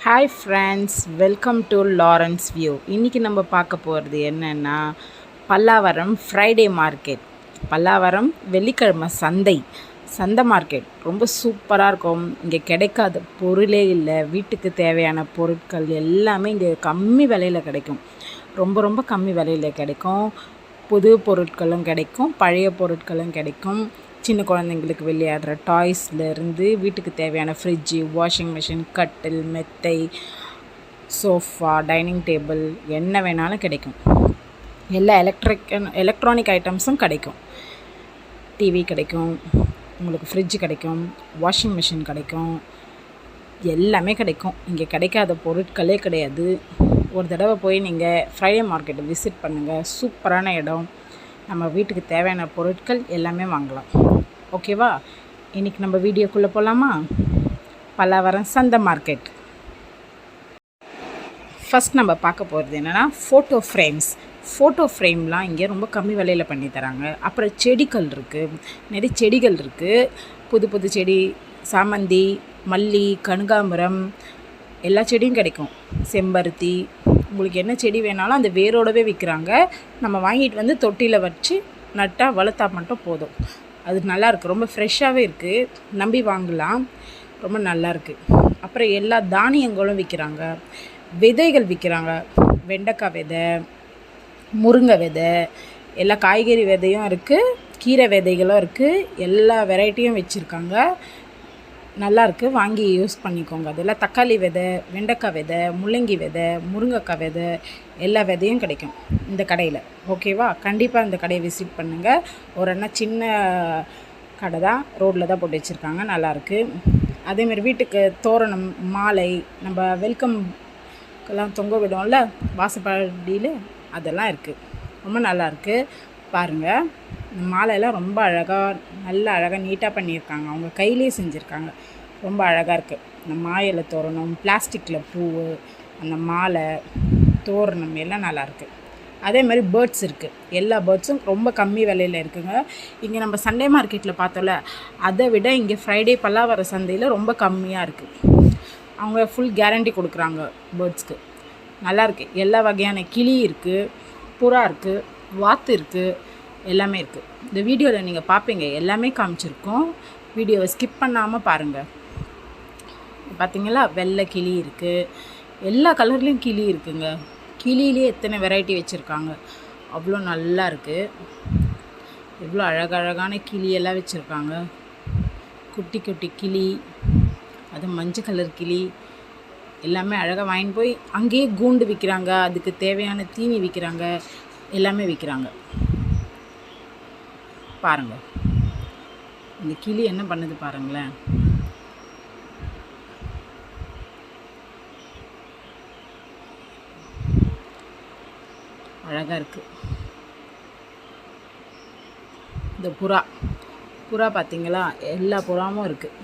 Hi friends, welcome to Lawrence view. இன்றைக்கி நம்ம பார்க்க போகிறது என்னென்னா பல்லாவரம் ஃப்ரைடே மார்க்கெட். பல்லாவரம் வெள்ளிக்கிழமை சந்தை மார்க்கெட் ரொம்ப சூப்பராக இருக்கும். இங்கே கிடைக்காத பொருளே இல்லை. வீட்டுக்கு தேவையான பொருட்கள் எல்லாமே இங்கே கம்மி விலையில் கிடைக்கும். ரொம்ப ரொம்ப கம்மி விலையில் கிடைக்கும். புது பொருட்களும் கிடைக்கும், பழைய பொருட்களும் கிடைக்கும். சின்ன குழந்தைங்களுக்கு விளையாடுற டாய்ஸ்லேருந்து வீட்டுக்கு தேவையான ஃப்ரிட்ஜு, வாஷிங் மிஷின், கட்டில், மெத்தை, சோஃபா, டைனிங் டேபிள் என்ன வேணாலும் கிடைக்கும். எல்லா எலக்ட்ரானிக் ஐட்டம்ஸும் கிடைக்கும். டிவி கிடைக்கும், உங்களுக்கு ஃப்ரிட்ஜு கிடைக்கும், வாஷிங் மிஷின் கிடைக்கும், எல்லாமே கிடைக்கும். இங்கே கிடைக்காத பொருட்களே கிடையாது. ஒரு தடவை போய் நீங்கள் ஃப்ரைடே மார்க்கெட்டை விசிட் பண்ணுங்கள். சூப்பரான இடம். நம்ம வீட்டுக்கு தேவையான பொருட்கள் எல்லாமே வாங்கலாம். ஓகேவா? இன்றைக்கி நம்ம வீடியோக்குள்ளே போகலாமா? பல்லாவரம் சந்தை மார்க்கெட். ஃபஸ்ட் நம்ம பார்க்க போகிறது என்னென்னா ஃபோட்டோ ஃப்ரேம்லாம் இங்கே ரொம்ப கம்மி விலையில் பண்ணி தராங்க. அப்புறம் செடிகள் இருக்குது, நிறைய செடிகள் இருக்குது. புது செடி, சாமந்தி, மல்லி, கனகாம்பரம் எல்லா செடியும் கிடைக்கும். செம்பருத்தி, உங்களுக்கு என்ன செடி வேணாலும் அந்த வேரோடவே விற்கிறாங்க. நம்ம வாங்கிட்டு வந்து தொட்டியில் வச்சு நட்டால் வளர்த்தா மட்டும் போதும். அது நல்லாயிருக்கு, ரொம்ப ஃப்ரெஷ்ஷாகவே இருக்குது. நம்பி வாங்கலாம், ரொம்ப நல்லாயிருக்கு. அப்புறம் எல்லா தானியங்களும் விற்கிறாங்க, விதைகள் விற்கிறாங்க. வெண்டைக்காய் விதை, முருங்கை விதை, எல்லா காய்கறி விதையும் இருக்குது, கீரை விதைகளும் இருக்குது. எல்லா வெரைட்டியும் வச்சுருக்காங்க. நல்லாயிருக்கு, வாங்கி யூஸ் பண்ணிக்கோங்க. அதெல்லாம் தக்காளி விதை, வெண்டைக்காய் விதை, முள்ளங்கி விதை, முருங்கைக்காய் விதை, எல்லா விதையும் கிடைக்கும் இந்த கடையில். ஓகேவா? கண்டிப்பாக இந்த கடையை விசிட் பண்ணுங்கள். ஒரு சின்ன கடை தான், ரோட்டில் தான் போட்டு வச்சுருக்காங்க. நல்லாயிருக்கு. அதேமாதிரி வீட்டுக்கு தோரணம், மாலை, நம்ம வெல்கம்க்கெல்லாம் தொங்க விடுவோம்ல வாசப்படியில், அதெல்லாம் இருக்குது. ரொம்ப நல்லாயிருக்கு. பாருங்கள், இந்த மாலையெல்லாம் ரொம்ப அழகாக நீட்டாக பண்ணியிருக்காங்க. அவங்க கையிலே செஞ்சுருக்காங்க. ரொம்ப அழகாக இருக்குது. இந்த மாயிலை தோரணம், பிளாஸ்டிக்கில் பூ, அந்த மாலை தோரணம் எல்லாம் நல்லாயிருக்கு. அதே மாதிரி பேர்ட்ஸ் இருக்குது. எல்லா பேர்ட்ஸும் ரொம்ப கம்மி விலையில் இருக்குங்க. இங்கே நம்ம சண்டே மார்க்கெட்டில் பார்த்தோம்ல, அதை விட இங்கே ஃப்ரைடே பல்லாவரம் சந்தையில் ரொம்ப கம்மியாக இருக்குது. அவங்க ஃபுல் கேரண்டி கொடுக்குறாங்க பேர்ட்ஸ்க்கு. நல்லாயிருக்கு. எல்லா வகையான கிளி இருக்குது, புறா இருக்குது, வாத்து இருக்குது, எல்லாமே இருக்குது. இந்த வீடியோவில் நீங்கள் பார்ப்பீங்க, எல்லாமே காமிச்சிருக்கோம். வீடியோவை ஸ்கிப் பண்ணாமல் பாருங்கள். பார்த்தீங்களா, வெள்ளை கிளி இருக்குது, எல்லா கலர்லேயும் கிளி இருக்குங்க. கிளியிலே எத்தனை வெரைட்டி வச்சுருக்காங்க, அவ்வளோ நல்லா இருக்குது. எவ்வளோ அழகழகான கிளியெல்லாம் வச்சுருக்காங்க. குட்டி குட்டி கிளி, அது மஞ்சள் கலர் கிளி, எல்லாமே அழகாக வாங்கிட்டு போய் அங்கேயே கூண்டு விற்கிறாங்க. அதுக்கு தேவையான தீனி விற்கிறாங்க, எல்லாமே விற்கிறாங்க. பாருங்கள், இந்த கிளி என்ன பண்ணுது பாருங்களேன். அழகாக இருக்குது. இந்த புறா பார்த்தீங்களா, எல்லா புறாவும் இருக்குது.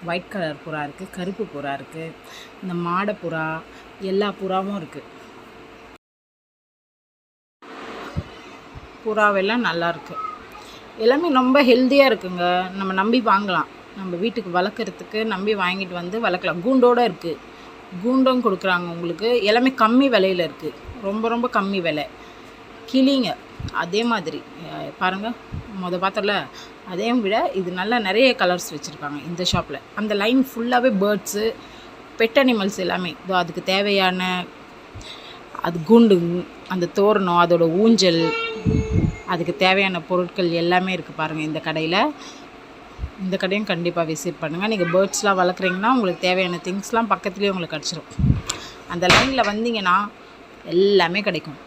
ஒயிட் கலர் புறா இருக்குது, கருப்பு புறா இருக்குது, இந்த மாடை புறா, எல்லா புறாவும் இருக்குது. புறாவெல்லாம் நல்லாயிருக்கு. எல்லாமே ரொம்ப ஹெல்த்தியாக இருக்குங்க. நம்ம நம்பி வாங்கலாம். நம்ம வீட்டுக்கு வளர்க்குறதுக்கு நம்பி வாங்கிட்டு வந்து வளர்க்கலாம். கூண்டோடு இருக்குது, கூண்டும் கொடுக்குறாங்க உங்களுக்கு. எல்லாமே கம்மி விலையில் இருக்குது, ரொம்ப ரொம்ப கம்மி விலை. கிளிங்க அதே மாதிரி பாருங்கள், பார்த்தோம்ல, அதே விட இது நல்லா நிறைய கலர்ஸ் வச்சுருக்காங்க இந்த ஷாப்பில். அந்த லைன் ஃபுல்லாகவே பேர்ட்ஸு, பெட் அனிமல்ஸ் எல்லாமே. இதோ அதுக்கு தேவையான அது கூண்டு, அந்த தோரணம், அதோட ஊஞ்சல், அதுக்கு தேவையான பொருட்கள் எல்லாமே இருக்குது பாருங்கள் இந்த கடையில். இந்த கடையும் கண்டிப்பாக விசிட் பண்ணுங்கள். நீங்கள் பேர்ட்ஸ்லாம் வளர்க்குறீங்கன்னா உங்களுக்கு தேவையான திங்ஸ்லாம் பக்கத்துலேயே உங்களுக்கு கிடச்சிரும். அந்த லைனில் வந்தீங்கன்னா எல்லாமே கிடைக்கும்.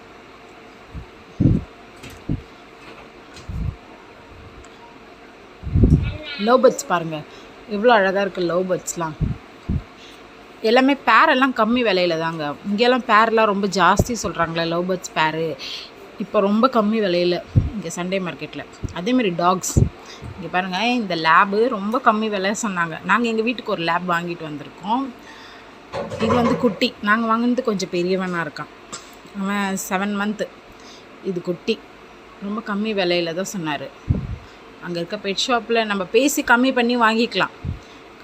லவ் பேர்ட்ஸ் பாருங்கள், எவ்வளோ அழகாக இருக்குது லவ் பேர்ட்ஸ்லாம். எல்லாமே பேரெல்லாம் கம்மி விலையில் தாங்க. இங்கெல்லாம் பேரெலாம் ரொம்ப ஜாஸ்தி சொல்கிறாங்களே, லவ் பேர்ட்ஸ் பேரு இப்போ ரொம்ப கம்மி விலையில் இங்கே சண்டே மார்க்கெட்டில். அதேமாதிரி டாக்ஸ் இங்கே பாருங்கள், இந்த லேபு ரொம்ப கம்மி விலை சொன்னாங்க. நாங்கள் எங்கள் வீட்டுக்கு ஒரு லேப் வாங்கிட்டு வந்திருக்கோம். இது குட்டி, நாங்கள் வாங்கினது கொஞ்சம் பெரியவனாக இருக்கான், அவன் 7 மந்த்து. இது குட்டி, ரொம்ப கம்மி விலையில் தான் சொன்னார். அங்கே இருக்க பெட் ஷாப்பில் நம்ம பேசி கம்மி பண்ணி வாங்கிக்கலாம்.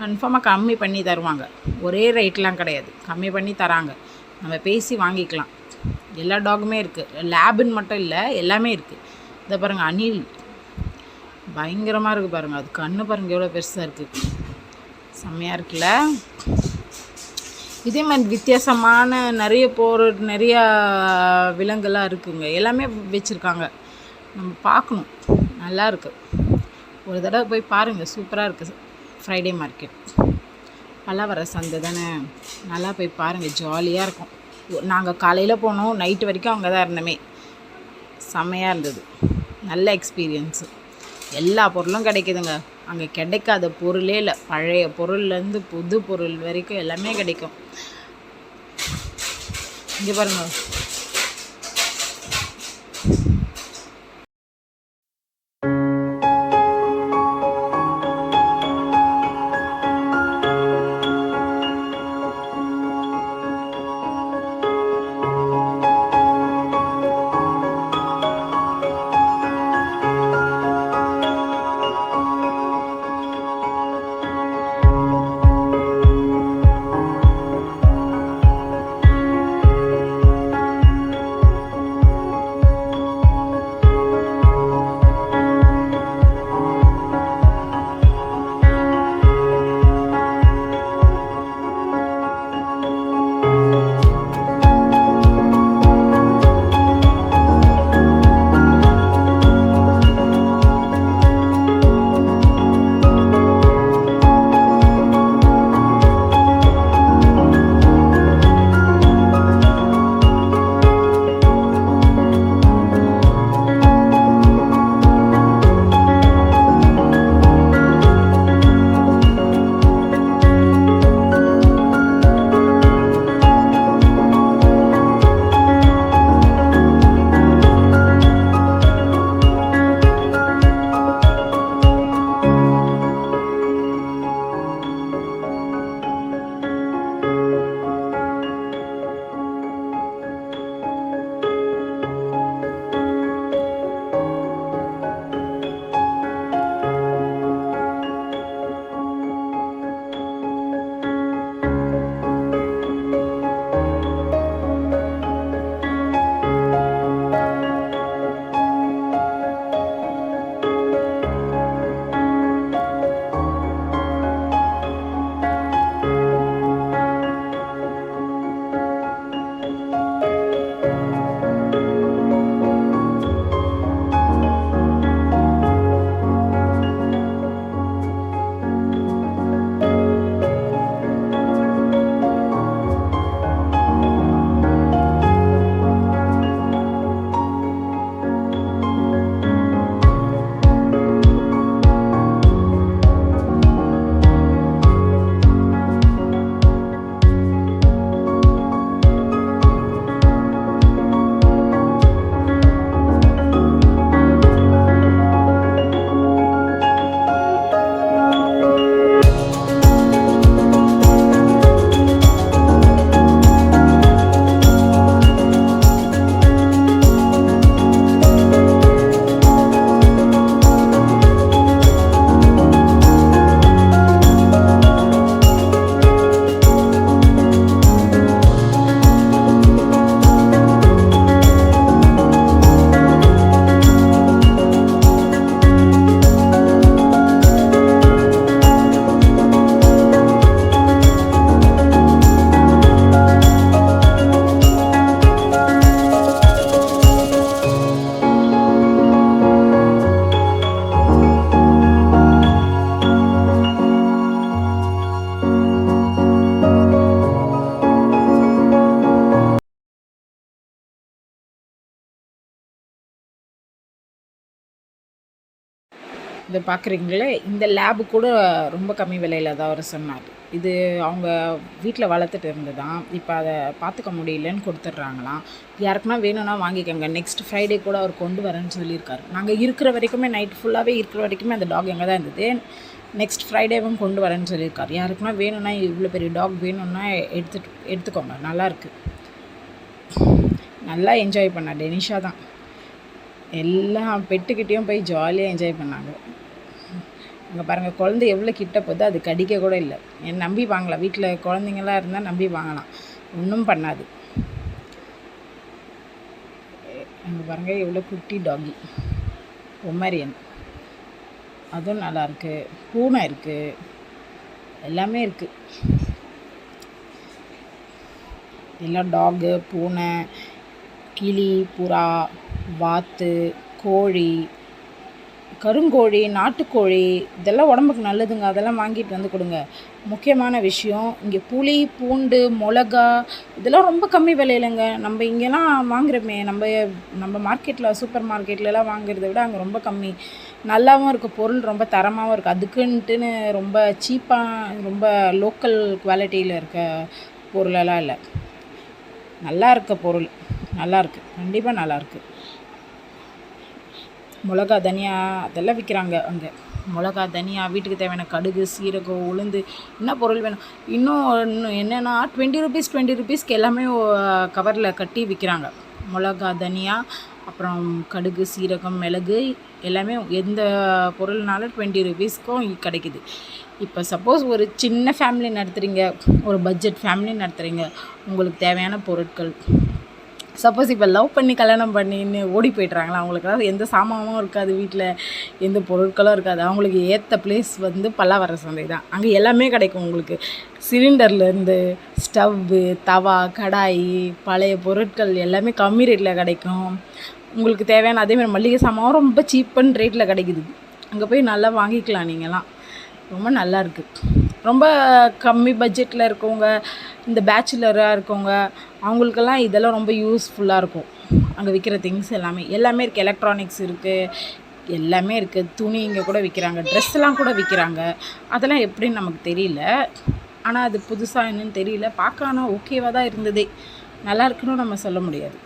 கன்ஃபார்மாக கம்மி பண்ணி தருவாங்க. ஒரே ரேட்லாம் கிடையாது, கம்மி பண்ணி தராங்க. நம்ம பேசி வாங்கிக்கலாம். எல்லா டாகுமே இருக்குது, லேபுன்னு மட்டும் இல்லை, எல்லாமே இருக்குது. இதை பாருங்கள், அணில் பயங்கரமாக இருக்குது பாருங்கள். அது கண்ணு பாருங்கள் எவ்வளோ பெருசாக இருக்குது, செம்மையாக இருக்குல்ல. இதே மாதிரி வித்தியாசமான நிறையா விலங்குலாம் இருக்குங்க, எல்லாமே வச்சுருக்காங்க. நம்ம பார்க்கணும், நல்லா இருக்குது. ஒரு தடவை போய் பாருங்கள், சூப்பராக இருக்குது. ஃப்ரைடே மார்க்கெட் பல்லாவர சந்தை தானே, நல்லா போய் பாருங்கள், ஜாலியாக இருக்கும். நாங்கள் காலையில் போனோம், நைட்டு வரைக்கும் அங்கே தான் இருந்தோமே, செம்மையாக இருந்தது. நல்ல எக்ஸ்பீரியன்ஸு. எல்லா பொருளும் கிடைக்குதுங்க அங்கே, கிடைக்காத பொருளே இல்லை. பழைய பொருள்லேருந்து புது பொருள் வரைக்கும் எல்லாமே கிடைக்கும். இங்கே பாருங்கள், இதை பார்க்குறீங்களே, இந்த லேபு கூட ரொம்ப கம்மி விலையில் தான் அவர் சொன்னார். இது அவங்க வீட்டில் வளர்த்துட்டு இருந்ததான், இப்போ அதை பார்த்துக்க முடியலன்னு கொடுத்துட்றாங்களாம். யாருக்குன்னா வேணும்னா வாங்கிக்கோங்க. நெக்ஸ்ட் ஃப்ரைடே கூட அவர் கொண்டு வரேன்னு சொல்லியிருக்காரு. நாங்கள் இருக்கிற வரைக்குமே, நைட் ஃபுல்லாகவே இருக்கிற வரைக்குமே அந்த டாக் எங்கே தான் இருந்தது. நெக்ஸ்ட் ஃப்ரைடேவும் கொண்டு வரேன்னு சொல்லியிருக்காரு. யாருக்குன்னா வேணும்னா, இவ்வளோ பெரிய டாக் வேணும்னா எடுத்துக்கோங்க. நல்லாயிருக்கு, நல்லா என்ஜாய் பண்ணா டெனிஷா தான். எல்லா பெட்டுக்கிட்டேயும் போய் ஜாலியாக என்ஜாய் பண்ணாங்க. அங்கே பாருங்கள் குழந்தை எவ்வளோ கிட்ட போதோ அது கடிக்க கூட இல்லை. என் நம்பி வாங்கலாம், வீட்டில் குழந்தைங்களாம் இருந்தால் நம்பி வாங்கலாம், ஒன்றும் பண்ணாது. அங்கே பாருங்கள் எவ்வளோ குட்டி டாகி பொமேரியன், அதுவும் நல்லாயிருக்கு. பூனை இருக்குது, எல்லாமே இருக்குது. எல்லாம் டாகு, பூனை, கிளி, புறா, வாத்து, கோழி, கருங்கோழி, நாட்டுக்கோழி, இதெல்லாம் உடம்புக்கு நல்லதுங்க. அதெல்லாம் வாங்கிட்டு வந்து கொடுங்க. முக்கியமான விஷயம், இங்கே புளி, பூண்டு, மிளகா இதெல்லாம் ரொம்ப கம்மி விலையிலங்க. நம்ம இங்கெல்லாம் வாங்குகிறோமே, நம்ம மார்க்கெட்டில், சூப்பர் மார்க்கெட்லலாம் வாங்குறத விட அங்கே ரொம்ப கம்மி. நல்லாவும் இருக்குது, பொருள் ரொம்ப தரமாகவும் இருக்குது. அதுக்குன்ட்டுன்னு ரொம்ப சீப்பாக, ரொம்ப லோக்கல் குவாலிட்டியில் இருக்க பொருளெல்லாம் இல்லை. நல்லா இருக்க பொருள், நல்லாயிருக்கு, கண்டிப்பாக நல்லாயிருக்கு. மிளகா, தனியா அதெல்லாம் விற்கிறாங்க அங்கே. மிளகா, தனியா, வீட்டுக்கு தேவையான கடுகு, சீரகம், உளுந்து, என்ன பொருள் வேணும். இன்னும் என்னென்னா 20 ரூபீஸ்க்கு எல்லாமே கவரில் கட்டி விற்கிறாங்க. மிளகா, தனியா, அப்புறம் கடுகு, சீரகம், மிளகு எல்லாமே எந்த பொருள்னாலும் 20 ரூபீஸ்க்கும் கிடைக்குது. இப்போ சப்போஸ் ஒரு சின்ன ஃபேமிலி நடத்துகிறீங்க, ஒரு பட்ஜெட் ஃபேமிலி நடத்துகிறீங்க, உங்களுக்கு தேவையான பொருட்கள், சப்போஸ் இப்போ லவ் பண்ணி கல்யாணம் பண்ணின்னு ஓடி போய்ட்றாங்களா, அவங்களுக்கெல்லாம் எந்த சாமானும் இருக்காது, வீட்டில் எந்த பொருட்களும் இருக்காது, அவங்களுக்கு ஏற்ற பிளேஸ் வந்து பல்லாவரம் சந்தை தான். அங்கே எல்லாமே கிடைக்கும் உங்களுக்கு. சிலிண்டர்லேருந்து ஸ்டவ்வு, தவா, கடாய், பழைய பொருட்கள் எல்லாமே கம்மி ரேட்டில் கிடைக்கும். உங்களுக்கு தேவையான அதேமாதிரி மளிகை சாமான் ரொம்ப சீப்பன் ரேட்டில் கிடைக்குது. அங்கே போய் நல்லா வாங்கிக்கலாம். நீங்கள்லாம் ரொம்ப நல்லாயிருக்கு. ரொம்ப கம்மி பட்ஜெட்டில் இருக்கவங்க, இந்த பேச்சுலராக இருக்கவங்க, அவங்களுக்கெல்லாம் இதெல்லாம் ரொம்ப யூஸ்ஃபுல்லாக இருக்கும். அங்கே விற்கிற திங்ஸ் எல்லாமே இருக்குது. எலக்ட்ரானிக்ஸ் இருக்குது, எல்லாமே இருக்குது. துணி இங்கே கூட விற்கிறாங்க, ட்ரெஸ்லாம் கூட விற்கிறாங்க. அதெல்லாம் எப்படின்னு நமக்கு தெரியல, ஆனால் அது புதுசாக என்னன்னு தெரியல. பார்க்க ஆனால் ஓகேவாக தான் இருந்ததே, நல்லா இருக்குன்னு நம்ம சொல்ல முடியாது.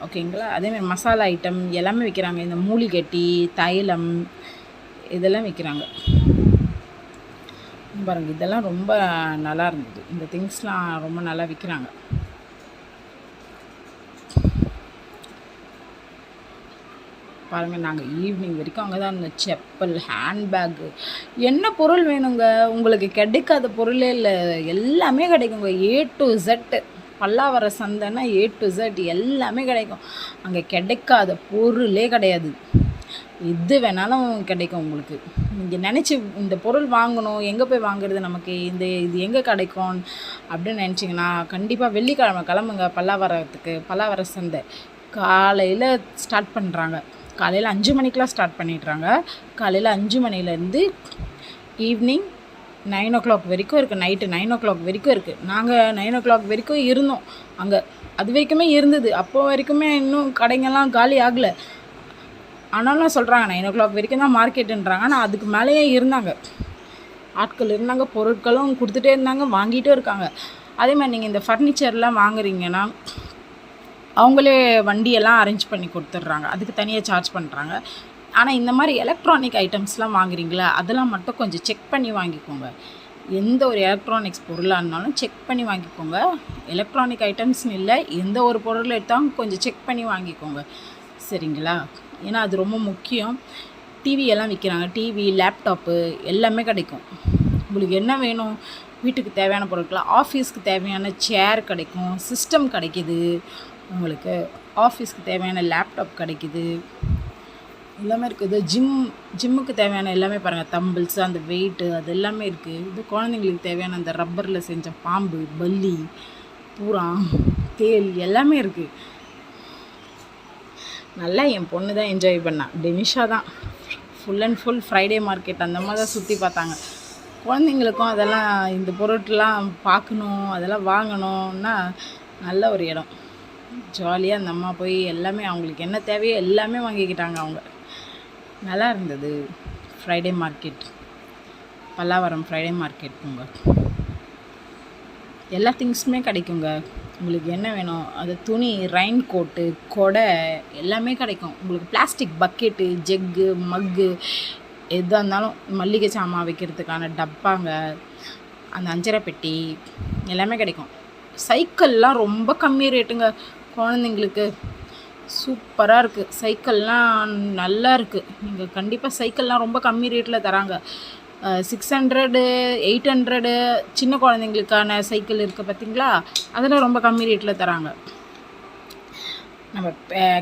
ஓகேங்களா. அதேமாதிரி மசாலா ஐட்டம் எல்லாமே விற்கிறாங்க. இந்த மூலிகட்டி, தைலம் இதெல்லாம் விற்கிறாங்க. பாருங்க, இதெல்லாம் ரொம்ப நல்லா இருந்தது. இந்த திங்ஸ்லாம் ரொம்ப நல்லா விற்கிறாங்க. பாருங்கள், நாங்கள் ஈவினிங் வரைக்கும் அங்கே தான் இருந்தோம். செப்பல், ஹேண்ட்பேக்கு, என்ன பொருள் வேணுங்க, உங்களுக்கு கிடைக்காத பொருளே இல்லை, எல்லாமே கிடைக்குங்க. A to Z. பல்லாவர சந்தைன்னா A to Z எல்லாமே கிடைக்கும். அங்கே கிடைக்காத பொருளே கிடையாது. எது வேணாலும் கிடைக்கும் உங்களுக்கு. நீங்கள் நினச்சி இந்த பொருள் வாங்கணும், எங்கே போய் வாங்குறது, நமக்கு இது எங்கே கிடைக்கும் அப்படின்னு நினச்சிங்கன்னா கண்டிப்பாக வெள்ளிக்கிழமை கிளம்புங்க பல்லாவரத்துக்கு. பல்லாவர சந்தை காலையில் ஸ்டார்ட் பண்ணுறாங்க. காலையில் 5 மணிக்கெலாம் ஸ்டார்ட் பண்ணிடுறாங்க. காலையில் 5 மணிலேருந்து ஈவினிங் 9 o'clock வரைக்கும் இருக்குது. நைட்டு 9 o'clock வரைக்கும் இருக்குது. நாங்கள் 9 o'clock வரைக்கும் இருந்தோம் அங்கே. அது வரைக்குமே இருந்தது. அப்போ வரைக்குமே இன்னும் கடைங்கள்லாம் காலி ஆகலை. ஆனாலும் சொல்கிறாங்க 9 o'clock வரைக்கும் தான் மார்க்கெட்டுன்றாங்க. ஆனால் அதுக்கு மேலேயே இருந்தாங்க, ஆட்கள் இருந்தாங்க, பொருட்களும் கொடுத்துட்டே இருந்தாங்க, வாங்கிட்டே இருக்காங்க. அதே மாதிரி நீங்கள் இந்த ஃபர்னிச்சர்லாம் வாங்குறீங்கன்னா அவங்களே வண்டியெல்லாம் அரேஞ்ச் பண்ணி கொடுத்துட்றாங்க, அதுக்கு தனியாக சார்ஜ் பண்ணுறாங்க. ஆனால் இந்த மாதிரி எலக்ட்ரானிக் ஐட்டம்ஸ்லாம் வாங்குறீங்களா, அதெல்லாம் மட்டும் கொஞ்சம் செக் பண்ணி வாங்கிக்கோங்க. எந்த ஒரு எலக்ட்ரானிக்ஸ் பொருளாக இருந்தாலும் செக் பண்ணி வாங்கிக்கோங்க. எலக்ட்ரானிக் ஐட்டம்ஸ்னு இல்லை, எந்த ஒரு பொருள் எடுத்தாலும் கொஞ்சம் செக் பண்ணி வாங்கிக்கோங்க, சரிங்களா. ஏன்னா அது ரொம்ப முக்கியம். டிவி எல்லாம் விற்கிறாங்க, டிவி, லேப்டாப்பு எல்லாமே கிடைக்கும். உங்களுக்கு என்ன வேணும், வீட்டுக்கு தேவையான பொருட்கள், ஆஃபீஸ்க்கு தேவையான சேர் கிடைக்கும், சிஸ்டம் கிடைக்கிது, உங்களுக்கு ஆஃபீஸ்க்கு தேவையான லேப்டாப் கிடைக்கிது, எல்லாமே இருக்குது. ஜிம்முக்கு தேவையான எல்லாமே பாருங்கள், தம்பிள்ஸு, அந்த வெயிட்டு, அது எல்லாமே இருக்குது. இது குழந்தைங்களுக்கு தேவையான அந்த ரப்பரில் செஞ்ச பாம்பு, பல்லி, பூரா, தேல் எல்லாமே இருக்குது. நல்லா என் பொண்ணு தான் என்ஜாய் பண்ணா, டெனிஷா தான் full and full Friday market அந்த மாதிரி தான் சுற்றி பார்த்தாங்க. குழந்தைங்களுக்கும் அதெல்லாம் இந்த பொருட்கள்லாம் பார்க்கணும், அதெல்லாம் வாங்கணுன்னா நல்ல ஒரு இடம். ஜாலியாக அந்த அம்மா போய் எல்லாமே அவங்களுக்கு என்ன தேவையோ எல்லாமே வாங்கிக்கிட்டாங்க அவங்க. நல்லா இருந்தது Friday market, Pallavaram Friday market போங்க. எல்லா திங்ஸுமே கிடைக்குங்க. உங்களுக்கு என்ன வேணும், அது துணி, ரெயின் கோட்டு, கொடை எல்லாமே கிடைக்கும். உங்களுக்கு பிளாஸ்டிக் பக்கெட்டு, ஜெக்கு, மக்கு எதாக இருந்தாலும், மல்லிகை சாமான் வைக்கிறதுக்கான டப்பாங்க, அந்த அஞ்சரை பெட்டி எல்லாமே கிடைக்கும். சைக்கிள்லாம் ரொம்ப கம்மி ரேட்டுங்க குழந்தைங்களுக்கு. சூப்பராக இருக்குது. சைக்கிள்லாம் நல்லா இருக்குது. நீங்கள் கண்டிப்பாக சைக்கிள்லாம் ரொம்ப கம்மி ரேட்டில் தராங்க. 600, 800 சின்ன குழந்தைங்களுக்கான சைக்கிள் இருக்குது பார்த்தீங்களா, அதெல்லாம் ரொம்ப கம்மி ரேட்டில் தராங்க. நம்ம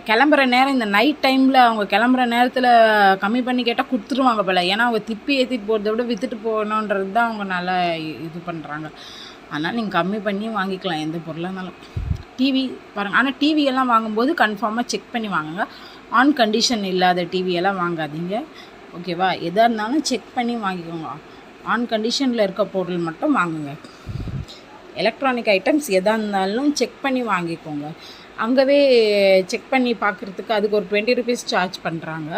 கிளம்புற நேரம் இந்த நைட் டைமில் அவங்க கிளம்புற நேரத்தில் கம்மி பண்ணி கேட்டால் கொடுத்துருவாங்க போல். ஏன்னா அவங்க திப்பி ஏற்றிட்டு போகிறத விட விற்றுட்டு போகணுன்றது தான் அவங்க நல்லா இது பண்ணுறாங்க. அதனால் நீங்கள் கம்மி பண்ணி வாங்கிக்கலாம் எந்த பொருளாக இருந்தாலும். டிவி பாருங்கள், ஆனால் டிவியெல்லாம் வாங்கும்போது கன்ஃபார்மாக செக் பண்ணி வாங்குங்க. ஆன் கண்டிஷன் இல்லாத டிவியெல்லாம் வாங்காதீங்க, ஓகேவா? எதாக இருந்தாலும் செக் பண்ணி வாங்கிக்கோங்க. ஆன் கண்டிஷனில் இருக்க பொருள் மட்டும் வாங்குங்க. எலக்ட்ரானிக் ஐட்டம்ஸ் எதாக இருந்தாலும் செக் பண்ணி வாங்கிக்கோங்க. அங்கேவே செக் பண்ணி பார்க்குறதுக்கு அதுக்கு ஒரு 20 ருபீஸ் சார்ஜ் பண்ணுறாங்க.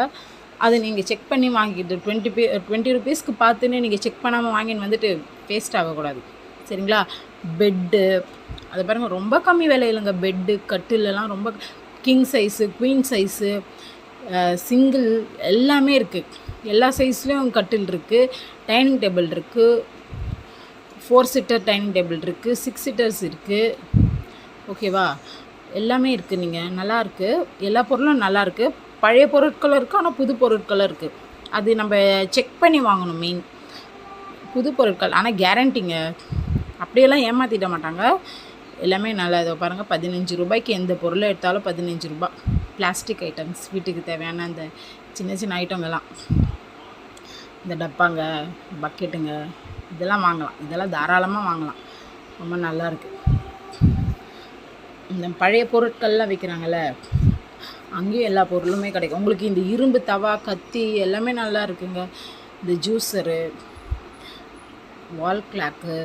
அது நீங்கள் செக் பண்ணி வாங்கிட்டு 20 ருபீஸ்க்கு பார்த்துன்னு நீங்கள் செக் பண்ணாமல் வாங்கின்னு வந்துட்டு வேஸ்ட் ஆகக்கூடாது, சரிங்களா? பெட்டு அது பாருங்கள், ரொம்ப கம்மி விலையிலங்க. பெட்டு கட்டிலெல்லாம் ரொம்ப king size, queen size, single எல்லாமே இருக்குது. எல்லா சைஸ்லேயும் கட்டில் இருக்குது. டைனிங் டேபிள் இருக்குது. 4 சீட்டர் டைனிங் டேபிள் இருக்குது. 6 சீட்டர்ஸ் இருக்குது, ஓகேவா? எல்லாமே இருக்குது. நீங்கள் நல்லாயிருக்கு, எல்லா பொருளும் நல்லாயிருக்கு. பழைய பொருட்களும் இருக்குது, ஆனால் புது பொருட்களும் இருக்குது. அது நம்ம செக் பண்ணி வாங்கணும். மெயின் புது பொருட்கள், ஆனால் கேரண்டிங்க, அப்படியெல்லாம் ஏமாற்றிட மாட்டாங்க. எல்லாமே நல்லா இதோ பாருங்கள், 15 ரூபாய்க்கு எந்த பொருளை எடுத்தாலும் 15 ரூபா. பிளாஸ்டிக் ஐட்டம்ஸ், வீட்டுக்கு தேவையான அந்த சின்ன சின்ன ஐட்டங்கள்லாம், இந்த டப்பாங்க, பக்கெட்டுங்க, இதெல்லாம் வாங்கலாம். இதெல்லாம் தாராளமாக வாங்கலாம், ரொம்ப நல்லாயிருக்கு. இந்த பழைய பொருட்கள்லாம் விற்கிறாங்கள்ல, அங்கேயும் எல்லா பொருளுமே கிடைக்கும் உங்களுக்கு. இந்த இரும்பு தவா, கத்தி எல்லாமே நல்லா இருக்குங்க. இந்த ஜூஸரு, வால் கிளாக்கு,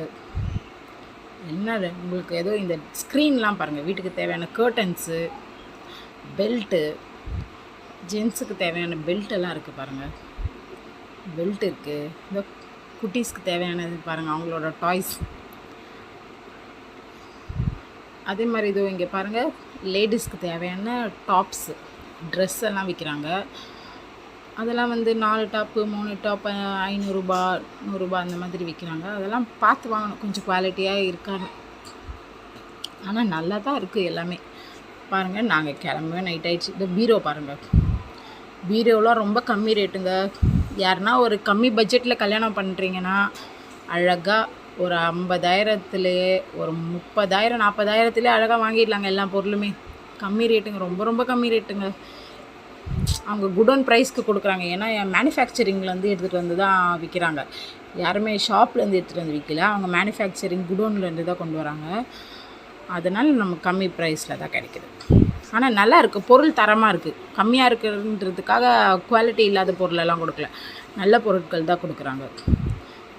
என்ன உங்களுக்கு ஏதோ இந்த ஸ்க்ரீன்லாம் பாருங்கள், வீட்டுக்கு தேவையான கர்டன்ஸு, பெல்ட்டு, ஜென்ஸுக்கு தேவையான பெல்ட்டெல்லாம் இருக்குது பாருங்கள். பெல்ட் இருக்குது. இந்த குட்டீஸ்க்கு தேவையானது பாருங்கள், அவங்களோட டாய்ஸ். அதே மாதிரி இதோ இங்கே பாருங்கள், லேடிஸ்க்கு தேவையான டாப்ஸு, ட்ரெஸ் எல்லாம் விற்கிறாங்க. அதெல்லாம் வந்து 4 டாப்பு 3 டாப்பு 500 ரூபா 100 ரூபா அந்த மாதிரி விற்கிறாங்க. அதெல்லாம் பார்த்து வாங்கணும், கொஞ்சம் குவாலிட்டியாக இருக்கான்னு. ஆனால் நல்லா தான் இருக்குது எல்லாமே. பாருங்கள், நாங்கள் கிளம்பவே நைட் ஆகிடுச்சு. இந்த பீரோ பாருங்கள், பீரோலாம் ரொம்ப கம்மி ரேட்டுங்க. யாருன்னா ஒரு கம்மி பட்ஜெட்டில் கல்யாணம் பண்ணுறீங்கன்னா அழகாக ஒரு 50,000த்துலேயே, ஒரு 30,000 40,000த்துலேயே அழகாக வாங்கிடலாங்க. எல்லா பொருளுமே கம்மி ரேட்டுங்க, ரொம்ப ரொம்ப கம்மி ரேட்டுங்க. அவங்க குடோன் ப்ரைஸ்க்கு கொடுக்குறாங்க. ஏன்னா மேனுஃபேக்சரிங்லேருந்து எடுத்துகிட்டு வந்து தான் விற்கிறாங்க. யாருமே ஷாப்லேருந்து எடுத்துகிட்டு வந்து விற்கல, அவங்க மேனுஃபேக்சரிங் குடோன்லேருந்து தான் கொண்டு வராங்க. அதனால் நமக்கு கம்மி ப்ரைஸில் தான் கிடைக்கிது. ஆனால் நல்லா இருக்குது, பொருள் தரமாக இருக்குது. கம்மியாக இருக்குன்றதுக்காக குவாலிட்டி இல்லாத பொருளெல்லாம் கொடுக்கல, நல்ல பொருட்கள் தான் கொடுக்குறாங்க.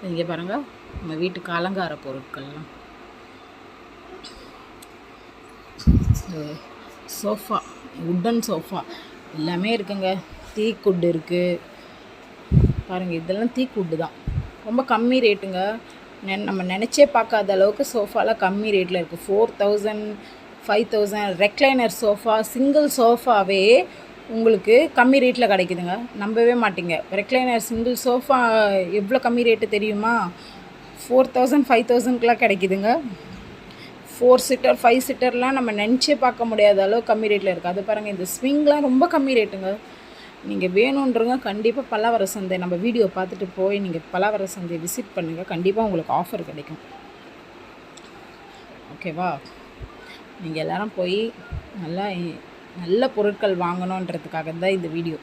இங்கே பாருங்கள், நம்ம வீட்டுக்கு அலங்கார பொருட்கள்லாம், சோஃபா, உட்டன் சோஃபா எல்லாமே இருக்குங்க. தீக்குட்டு இருக்குது பாருங்கள், இதெல்லாம் தீக்குட்டு தான், ரொம்ப கம்மி ரேட்டுங்க. நம்ம நினச்சே பார்க்காத அளவுக்கு சோஃபாலாம் கம்மி ரேட்டில் இருக்குது. 4,000 5,000 ரெக்லைனர் சோஃபா, சிங்கிள் சோஃபாவே உங்களுக்கு கம்மி ரேட்டில் கிடைக்குதுங்க. நம்பவே மாட்டிங்க. ரெக்லைனர் சிங்கிள் சோஃபா எவ்வளோ கம்மி ரேட்டு தெரியுமா? 4,000 5,000க்குலாம் கிடைக்குதுங்க. 4 சீட்டர் 5 சீட்டர்லாம் நம்ம நினச்சே பார்க்க முடியாத அளவு கம்மி ரேட்டில் இருக்குது. அது பாருங்கள், இந்த ஸ்விங்லாம் ரொம்ப கம்மி ரேட்டுங்க. நீங்கள் வேணுன்றங்க கண்டிப்பாக பல்லாவர சந்தை நம்ம வீடியோ பார்த்துட்டு போய் நீங்கள் பல்லாவர சந்தையை விசிட் பண்ணுங்கள், கண்டிப்பாக உங்களுக்கு ஆஃபர் கிடைக்கும், ஓகேவா? நீங்கள் எல்லோரும் போய் நல்ல பொருட்கள் வாங்கணுன்றதுக்காக தான் இந்த வீடியோ.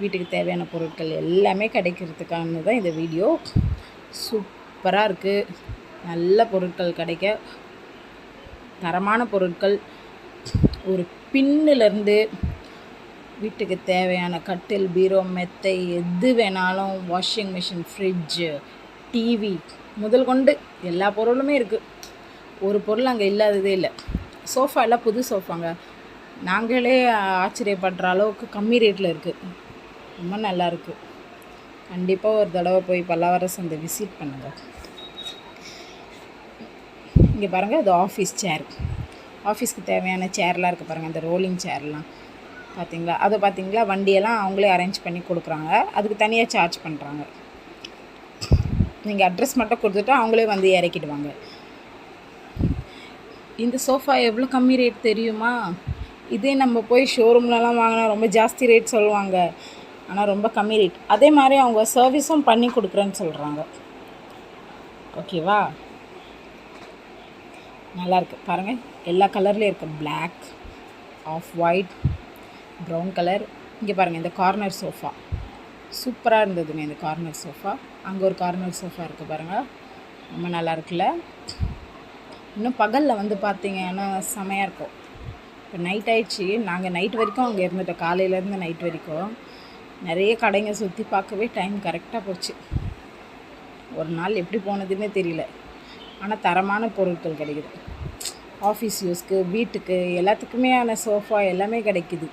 வீட்டுக்கு தேவையான பொருட்கள் எல்லாமே கிடைக்கிறதுக்கான தான் இந்த வீடியோ. சூப்பராக இருக்குது, நல்ல பொருட்கள் கிடைக்க, தரமான பொருட்கள். ஒரு பின்னிலேருந்து வீட்டுக்கு தேவையான கட்டில், பீரோ, மெத்தை, எது வேணாலும், வாஷிங் மிஷின், ஃப்ரிட்ஜு, டிவி முதல் கொண்டு எல்லா பொருளுமே இருக்குது. ஒரு பொருள் அங்கே இல்லாததே இல்லை. சோஃபா எல்லாம் புது சோஃபாங்க, நாங்களே ஆச்சரியப்படுற அளவுக்கு கம்மி ரேட்டில் இருக்குது, ரொம்ப நல்லாயிருக்கு. கண்டிப்பாக ஒரு தடவை போய் பல்லாவர சந்தை விசிட் பண்ணுங்கள். இங்கே பாருங்கள், இது ஆஃபீஸ் சேர், ஆஃபீஸ்க்கு தேவையான சேர்லாம் இருக்குது பாருங்கள், இந்த ரோலிங் சேர்லாம் பார்த்தீங்களா? அதை பார்த்தீங்களா, வண்டியெல்லாம் அவங்களே அரேஞ்ச் பண்ணி கொடுக்குறாங்க, அதுக்கு தனியாக சார்ஜ் பண்ணுறாங்க. நீங்கள் அட்ரஸ் மட்டும் கொடுத்துட்டு அவங்களே வந்து இறக்கிடுவாங்க. இந்த சோஃபா எவ்வளோ கம்மி ரேட் தெரியுமா? இதே நம்ம போய் ஷோரூம்லலாம் வாங்கினா ரொம்ப ஜாஸ்தி ரேட் சொல்லுவாங்க, ஆனால் ரொம்ப கம்மி ரேட். அதே மாதிரி அவங்க சர்வீஸும் பண்ணி கொடுக்குறேன்னு சொல்கிறாங்க. ஓகேவா? நல்லாயிருக்கு பாருங்கள், எல்லா கலர்லேயும் இருக்குது. Black, off white, brown colour. இங்கே பாருங்கள், இந்த கார்னர் சோஃபா சூப்பராக இருந்ததுங்க. இந்த கார்னர் சோஃபா, அங்கே ஒரு கார்னர் சோஃபா இருக்குது பாருங்கள், ரொம்ப நல்லா இருக்குல்ல. இன்னும் பகலில் வந்து பார்த்தீங்கன்னா செமையாக இருக்கும். இப்போ நைட் ஆகிடுச்சி, நாங்கள் நைட் வரைக்கும் அங்கே இருந்துட்டோம். காலையிலேருந்து நைட் வரைக்கும் நிறைய கடைங்க சுற்றி பார்க்கவே டைம் கரெக்டாக போச்சு. ஒரு நாள் எப்படி போனதுன்னே தெரியல. ஆனால் தரமான பொருட்கள் கிடைக்குது. ஆஃபீஸ் யூஸ்க்கு, வீட்டுக்கு, எல்லாத்துக்குமே ஆன சோஃபா எல்லாமே கிடைக்குது.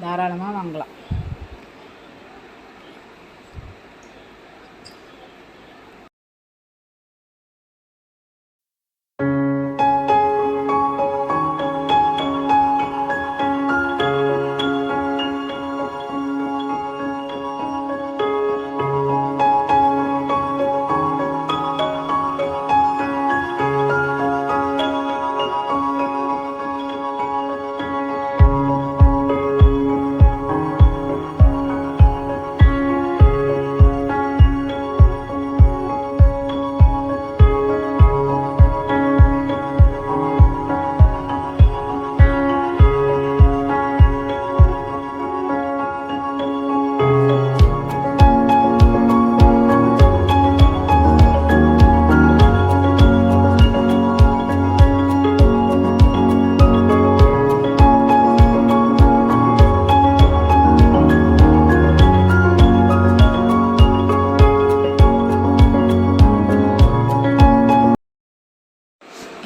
தாராளமாக வாங்கலாம்.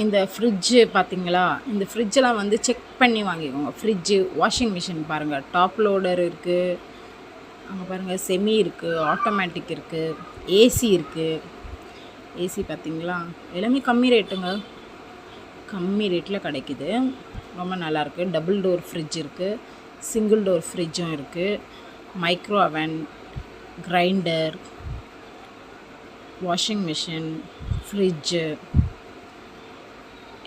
இந்த ஃப்ரிட்ஜு பார்த்தீங்களா, இந்த ஃப்ரிட்ஜெலாம் வந்து செக் பண்ணி வாங்கிக்கோங்க. ஃப்ரிட்ஜு, வாஷிங் மிஷின் பாருங்கள், டாப் லோடர் இருக்குது, அங்கே பாருங்கள் செமி இருக்குது, ஆட்டோமேட்டிக் இருக்குது, ஏசி இருக்குது. ஏசி பார்த்தீங்களா, எல்லாமே கம்மி ரேட்டுங்க, கம்மி ரேட்டில் கிடைக்குது. ரொம்ப நல்லாயிருக்கு. டபுள் டோர் ஃப்ரிட்ஜ் இருக்குது, சிங்கிள் டோர் ஃப்ரிட்ஜும் இருக்குது, மைக்ரோ அவன், கிரைண்டர், வாஷிங் மிஷின், ஃப்ரிட்ஜு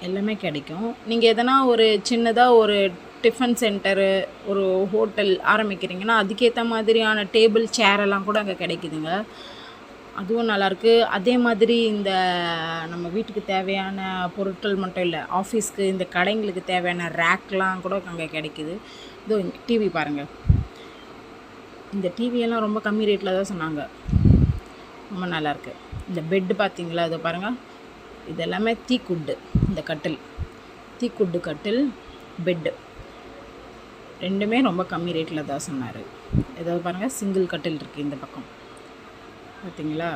எல்லாமே கிடைக்கும். நீங்கள் எதனா ஒரு சின்னதாக ஒரு டிஃபன் சென்டரு, ஒரு ஹோட்டல் ஆரம்பிக்கிறீங்கன்னா அதுக்கேற்ற மாதிரியான டேபிள் சேரெல்லாம் கூட அங்கே கிடைக்குதுங்க. அதுவும் நல்லாயிருக்கு. அதே மாதிரி இந்த நம்ம வீட்டுக்கு தேவையான பொருட்கள் மட்டும் இல்லை, ஆஃபீஸ்க்கு, இந்த கடைங்களுக்கு தேவையான ரேக்லாம் கூட அங்கே கிடைக்குது. இதோ டிவி பாருங்கள், இந்த டிவியெல்லாம் ரொம்ப கம்மி ரேட்டில் தான் சொன்னாங்க, ரொம்ப நல்லாயிருக்கு. இந்த பெட்டு பார்த்தீங்களா, இதை பாருங்கள், இது எல்லாமே தீக்குட்டு. இந்த கட்டில், தீக்குட்டு கட்டில், பெட்டு ரெண்டுமே ரொம்ப கம்மி ரேட்டில் தான் சொன்னார். ஏதாவது பாருங்கள், சிங்கிள் கட்டில் இருக்குது இந்த பக்கம் பார்த்தீங்களா.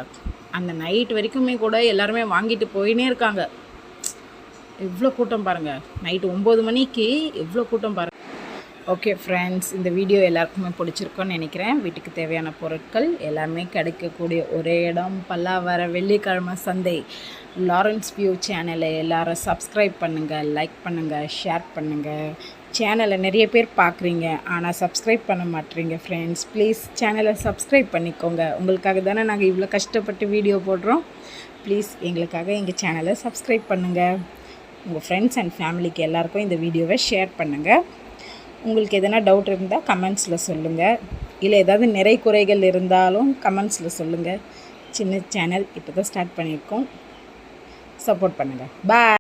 அந்த நைட் வரைக்குமே கூட எல்லாருமே வாங்கிட்டு போயினே இருக்காங்க. எவ்வளோ கூட்டம் பாருங்கள், நைட்டு 9 மணிக்கு எவ்வளோ கூட்டம் பாருங்கள். ஓகே ஃப்ரெண்ட்ஸ், இந்த வீடியோ எல்லாருக்குமே பிடிச்சிருக்கோன்னு நினைக்கிறேன். வீட்டுக்கு தேவையான பொருட்கள் எல்லாமே கிடைக்கக்கூடிய ஒரே இடம் பல்லாவரம் வெள்ளிக்கிழமை சந்தை. லாரன்ஸ் வியூ சேனலை எல்லோரும் சப்ஸ்கிரைப் பண்ணுங்கள், லைக் பண்ணுங்கள், ஷேர் பண்ணுங்கள். சேனலை நிறைய பேர் பார்க்குறீங்க, ஆனால் சப்ஸ்கிரைப் பண்ண மாட்டேறீங்க ஃப்ரெண்ட்ஸ். ப்ளீஸ் சேனலை சப்ஸ்கிரைப் பண்ணிக்கோங்க. உங்களுக்காக தானே நாங்கள் இவ்வளோ கஷ்டப்பட்டு வீடியோ போடுறோம். ப்ளீஸ் எங்களுக்காக எங்கள் சேனலை சப்ஸ்கிரைப் பண்ணுங்கள். உங்கள் ஃப்ரெண்ட்ஸ் அண்ட் ஃபேமிலிக்கு எல்லாேருக்கும் இந்த வீடியோவை ஷேர் பண்ணுங்கள். உங்களுக்கு எதனா டவுட் இருந்தால் கமெண்ட்ஸில் சொல்லுங்கள். இல்லை ஏதாவது நிறை குறைகள் இருந்தாலும் கமெண்ட்ஸில் சொல்லுங்கள். சின்ன சேனல் இப்போ தான் ஸ்டார்ட் பண்ணியிருக்கோம், சப்போர்ட் பண்ணுங்கள். பாய்.